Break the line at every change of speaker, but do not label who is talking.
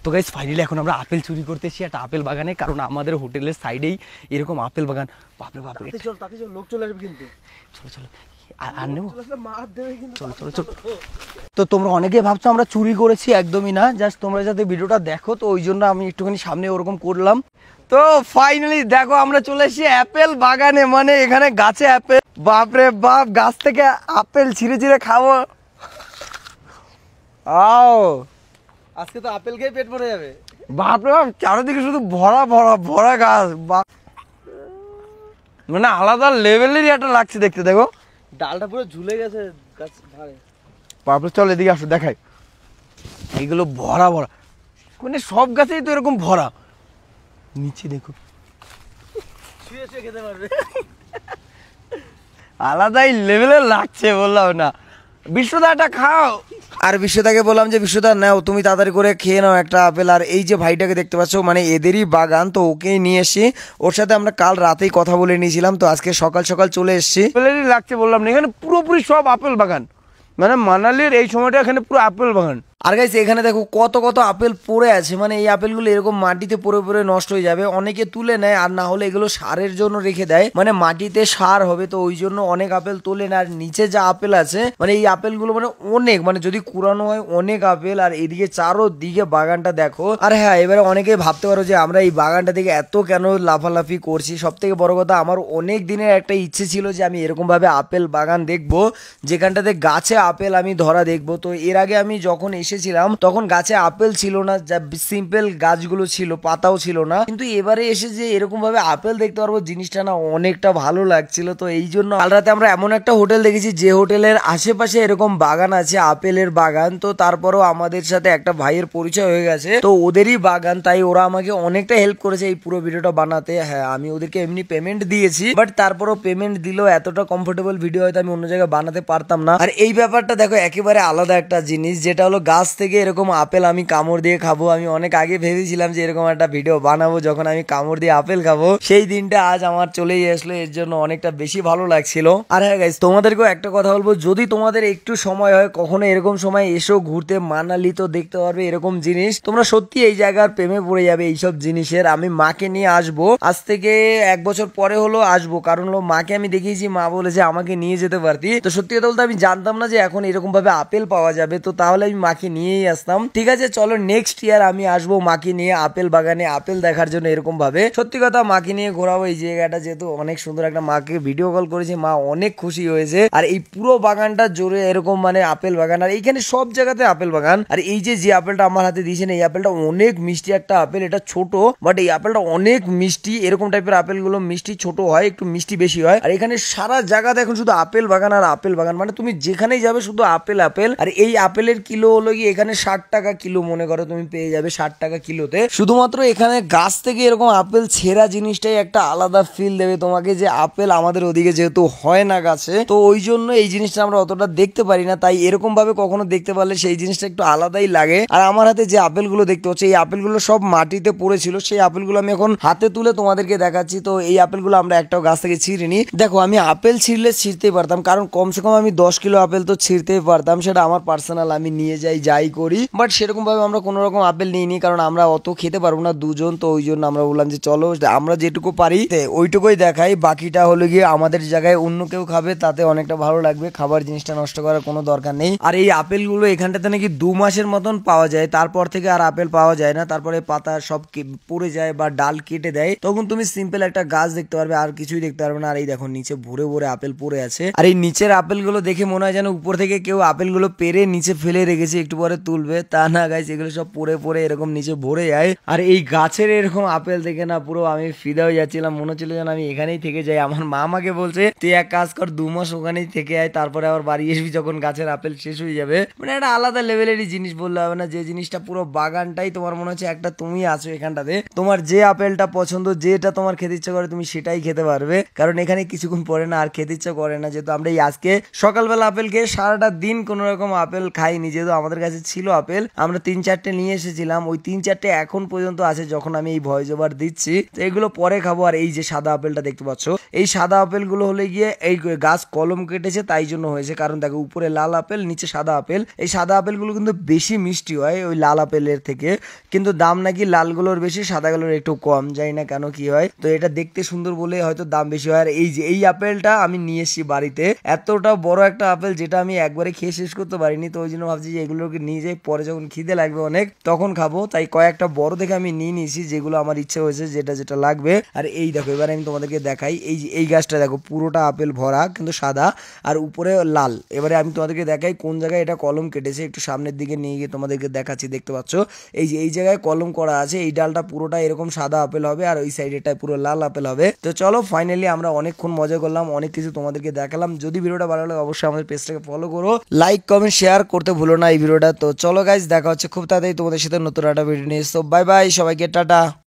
তো guys finally এখন আমরা আপেল চুরি করতে এসেছি একটা আপেল বাগানে, কারণ আমাদের হোটেলের সাইডেই এরকম আপেল বাগান। বাপরে বাপরে,
চল তাতে চল, লোক চলে আসবে কিন্তু।
চলো চলো আর নেবো, চলো চলো চলো। তো তোমরা অনেকে ভাবছো আমরা চুরি করেছি, একদমই না, জাস্ট তোমরা যাতে ভিডিওটা দেখো, তো ওই জন্য আমি একটুখানি সামনে ওরকম করলাম। তো ফাইনালি দেখো আমরা চলে এসেছি অ্যাপেল বাগানে, মানে এখানে গাছে অ্যাপেল। বাপরে বাপ, গাছ থেকে আপেল ছিঁড়ে ছিঁড়ে খাবো। আও
আজকে তো আপেল খেয়ে পেট ভরে যাবে।
বাপরে বাপ, চারিদিকে শুধু ভরা ভরা ভরা গাছ, মানে আলাদা লেভেলেরই একটা লাগছে দেখতে। দেখো
ডালটা পুরো ঝুলে গেছে গাছ ধারে।
বাপরে চল এদিকে আসো দেখাই, এইগুলো ভরা ভরা, মানে সব গাছেই তো এরকম ভরা। নিচে দেখো,
শুয়ে শুয়ে খেতে পারবে,
আলাদাই লেভেলের লাগছে, বললাম না। বিশ্বদাটা খাও। আর বিশ্বদাকে বললাম যে বিশ্বদা নাও, তুমি তাড়াতাড়ি করে খেয়ে নাও একটা আপেল। আর এই যে ভাইটাকে দেখতে পাচ্ছ, মানে এদেরই বাগান, তো ওকেই নিয়ে এসছি। ওর সাথে আমরা কাল রাতেই কথা বলে নিয়েছিলাম, তো আজকে সকাল সকাল চলে এসছি। আপেলেরই লাগছে বললাম না, এখানে পুরোপুরি সব আপেল বাগান, মানে মানালির এই সময়টা এখানে পুরো আপেল বাগান। আর গাইস এখানে দেখো কত কত আপেল পড়ে আছে, মানে এই আপেলগুলো এরকম মাটিতে পড়ে পড়ে নষ্ট হয়ে যাবে, অনেকে তুলে নেয়, আর না হলে এগুলো সারের জন্য রেখে দেয়, মানে মাটিতে সার হবে, তো ওই জন্য অনেক আপেল তোলে না। আর নিচে যা আপেল আছে, মানে এই আপেলগুলো মানে অনেক, মানে যদি কুড়ানো হয় অনেক আপেল। আর এদিকে চারোদিকে বাগানটা দেখো। আর হ্যাঁ, এবারে অনেকে ভাবতে পারো যে আমরা এই বাগানটা থেকে এত কেন লাফালাফি করছি। সব থেকে বড় কথা, আমার অনেক দিনের একটা ইচ্ছে ছিল যে আমি এরকম ভাবে আপেল বাগান দেখবো, যেখানটাতে গাছে আপেল আমি ধরা দেখবো। তো এর আগে আমি যখন এসেছিলাম তখন গাছে আপেল ছিল না, যা সিম্পল গাছগুলো ছিল, পাতাও ছিল না। কিন্তু এবারে এসে যে এরকম ভাবে আপেল দেখতে পারবো, জিনিসটা না অনেকটা ভালো লাগছিল। তো এই জন্য কাল রাতে আমরা এমন একটা হোটেল দেখেছি যে হোটেলের আশেপাশে এরকম বাগান আছে, আপেলের বাগান। তো তারপরও আমাদের সাথে একটা ভাইয়ের পরিচয় হয়ে গেছে, তো ওদেরই বাগান, তাই ওরা আমাকে অনেকটা হেল্প করেছে এই পুরো ভিডিওটা বানাতে। হ্যাঁ, আমি ওদেরকে এমনি পেমেন্ট দিয়েছি, বাট তারপরও পেমেন্ট দিলেও এতটা কমফোর্টেবল ভিডিও হয়তো আমি অন্য জায়গায় বানাতে পারতাম না। আর এই ব্যাপারটা দেখো একেবারে আলাদা একটা জিনিস, যেটা হলো গাছ থেকে এরকম আপেল আমি কামড় দিয়ে খাবো। আমি অনেক আগে ভেবেছিলাম যে এরকম একটা ভিডিও বানাবো যখন আমি কামড় দিয়ে আপেল খাবো, সেই দিনটা আজ আমার চলেই আসলো, এর জন্য অনেকটা বেশি ভালো লাগছিল। আর হ্যাঁ গাইস, তোমাদেরকেও একটা কথা বলবো, যদি তোমাদের একটু সময় হয় কখনো এরকম সময় এসো ঘুরতে মানালি, তো দেখতে পারবে এরকম জিনিস, তোমরা সত্যি এই জায়গার প্রেমে পড়ে যাবে এইসব জিনিসের। আমি মাকে নিয়ে আসবো, আজ থেকে 1 বছর পরে হলো আসবো, কারণ হলো মাকে আমি দেখিয়েছি, মা বলেছে আমাকে নিয়ে যেতে পারতি। তো সত্যি কথা বলতে আমি জানতাম না যে এখন এরকম ভাবে আপেল পাওয়া যাবে, তো তাহলে আমি মাকে নিয়েই আসতাম। ঠিক আছে, চলো নেক্সট ইয়ার আমি আসবো মাকে নিয়ে আপেল বাগানে আপেল দেখার জন্য এরকম ভাবে। সত্যি কথা, মাকে নিয়ে ঘোরাবো এই জায়গাটা, যেহেতু অনেক সুন্দর। একটা মাকে ভিডিও কল করেছি, মা অনেক খুশি হয়েছে। আর এই পুরো বাগানটা জোরে এরকম মানে আপেল বাগান, আর এইখানে সব জায়গাতে আপেল বাগান। আর এই যে আপেলটা আমার হাতে দিয়েছেন, এই আপেলটা অনেক মিষ্টি একটা আপেল, এটা ছোট বাট এই আপেলটা অনেক মিষ্টি। এরকম টাইপের আপেল গুলো মিষ্টি ছোট হয়, একটু মিষ্টি বেশি হয়। আর এখানে সারা জায়গা দেখুন শুধু আপেল বাগান আর আপেল বাগান, মানে তুমি যেখানেই যাবে শুধু আপেল আপেল। আর এই আপেলের কিলো হলো কি এখানে 60 টাকা কিলো, মনে করো তুমি পেয়ে যাবে 60 টাকা কিলোতে। শুধুমাত্র এখানে গাছ থেকে এরকম আপেল ছেঁড়া জিনিসটাই একটা আলাদা ফিল দেবে তোমাকে, যে আপেল আমাদের ওদিকে যেহেতু হয় না গাছে, তো ওই জন্য এই জিনিসটা আমরা অতটা দেখতে পারি না। তাই এরকম ভাবে কখনো দেখতে পারলে সেই জিনিসটা একটু আলাদাই লাগে। আর আমার হাতে যে আপেলগুলো দেখতে হচ্ছে, এই আপেলগুলো সব মাটিতে পড়েছিল, সেই আপেলগুলো আমি এখন হাতে তুলে তোমাদেরকে দেখাচ্ছি। তো এই আপেলগুলো আমরা একটাও গাছ থেকে ছিঁড়িনি। দেখো, আমি আপেল ছিঁড়লে ছিঁড়তেই পারতাম, কারণ কমসে কম আমি 10 কিলো আপেল তো ছিঁড়তেই পারতাম, সেটা আমার পার্সোনাল, আমি নিয়ে যাই করি। বাট সেরকম ভাবে আমরা কোনো রকম আপেল নিইনি, কারণ আমরা অত খেতে পারবো না দুজন, তো ওই জন্য আমরা বললাম যে চলো আমরা যেটুকু পারি ওইটুকুই দেখাই, বাকিটা হলো গিয়ে আমাদের জায়গায় অন্য কেউ খাবে, তাতে অনেকটা ভালো লাগবে। খাবার জিনিসটা নষ্ট করার কোনো দরকার নেই। আর এই আপেলগুলো এখানটাতে নাকি 2 মাসের মতন পাওয়া যায়, তারপর থেকে আর আপেল পাওয়া যায় না। তারপরে পাতা সব পড়ে যায় বা ডাল কেটে দেয়, তখন তুমি সিম্পল একটা গাছ দেখতে পারবে, আর কিছুই দেখতে পারবে না। আর এই দেখো নিচে ভরে ভরে আপেল পড়ে আছে। আর এই নিচের আপেলগুলো দেখে মনে হয় যেন উপর থেকে কেউ আপেলগুলো পেরে নিচে ফেলে রেখেছে, একটু পরে তুলবে, তা না গাইস, এগুলো সব পড়ে পড়ে এরকম নিচে ভরে যায়। আর এই গাছের এরকম আপেল দেখে না পুরো আমি ফিদা হয়ে যাচ্ছিলাম, মনে হচ্ছিল যেন আমি এখানেই থেকে যাই। আমার মা আমাকে বলছে তুই এক কাজ কর, 2 মাস ওখানেই থেকে আয়, তারপরে আবার বাড়ি আসবি যখন গাছের আপেল শেষ হয়ে যাবে। মানে একটা আলাদা লেভেলেরই জিনিস বললে হবে না, যে জিনিসটা পুরো বাগানটাই তোমার মনে হচ্ছে একটা তুমি আছো এখানটাতে, তোমার যে আপেলটা পছন্দ, যেটা তোমার খেতে ইচ্ছা করে তুমি সেটাই খেতে পারবে, কারণ এখানে কিছুক্ষণ পরে না আর খেতে ইচ্ছা করে না। যেহেতু আমরা এই আজকে সকালবেলা আপেল খেয়ে সারাটা দিন কোনো রকম আপেল খাইনি, যেহেতু আমাদের কাছে ছিল আপেল, আমরা 3-4টে নিয়ে এসেছিলাম, ওই 3-4টে এখন পর্যন্ত আছে যখন আমি এই ভয়েস ওভার দিচ্ছি। তো এগুলো পরে খাবো। আর এই যে সাদা আপেলটা দেখতে পাচ্ছ, এই সাদা আপেলগুলো হলে গিয়ে এই গাছ কলম কেটেছে তাই জন্য হয়েছে, কারণ দেখো উপরে লাল আপেল নিচে সাদা আপেল। এই সাদা আপেলগুলো কিন্তু বেশি মিষ্টি হয় ওই লাল আপেলের থেকে, কিন্তু দাম নাকি লালগুলোর বেশি সাদাগুলোর একটু কম, জানি না কেন কি হয়। তো এটা দেখতে সুন্দর বলে হয়তো দাম বেশি হয়। আর এই যে এই আপেলটা আমি নিয়ে এসেছি বাড়িতে, এতটা বড় একটা আপেল যেটা আমি একবারে খেয়ে শেষ করতে পারিনি। তো ওই জন্য ভাবছি যে এগুলোকে নিয়ে যাই, পরে যখন খিদে লাগবে অনেক তখন খাবো, তাই কয়েকটা বড় দেখে আমি নিয়ে নিয়েছি যেগুলো আমার ইচ্ছে হয়েছে যেটা যেটা লাগবে। আর এই দেখো এবার আমি তোমাদেরকে দেখাই, এই যে এই গাছটা দেখো পুরোটা আপেল ভরা কিন্তু সাদা আর উপরে লাল। এবারে আমি তোমাদেরকে দেখাই কোন জায়গায় এটা কলম কেটেছে, একটু সামনের দিকে নিয়ে গিয়ে তোমাদেরকে দেখাচ্ছি। দেখতে পাচ্ছ এই যে এই জায়গায় কলম করা আছে, এই ডালটা পুরোটা এরকম সাদা আপেল হবে আর ওই সাইডেটা পুরো লাল আপেল হবে। তো চলো ফাইনালি আমরা অনেকক্ষণ মজা করলাম, অনেক কিছু তোমাদেরকে দেখালাম। যদি ভিডিওটা ভালো লাগে অবশ্যই আমাদের পেজটাকে ফলো করো, লাইক কমেন্ট শেয়ার করতে ভুলো না এই ভিডিওটা। তো চলো গাইস দেখা হচ্ছে খুব তাড়াতাড়ি তোমাদের সাথে নতুন একটা ভিডিও নিয়ে। তো বাই বাই সবাইকে, টাটা।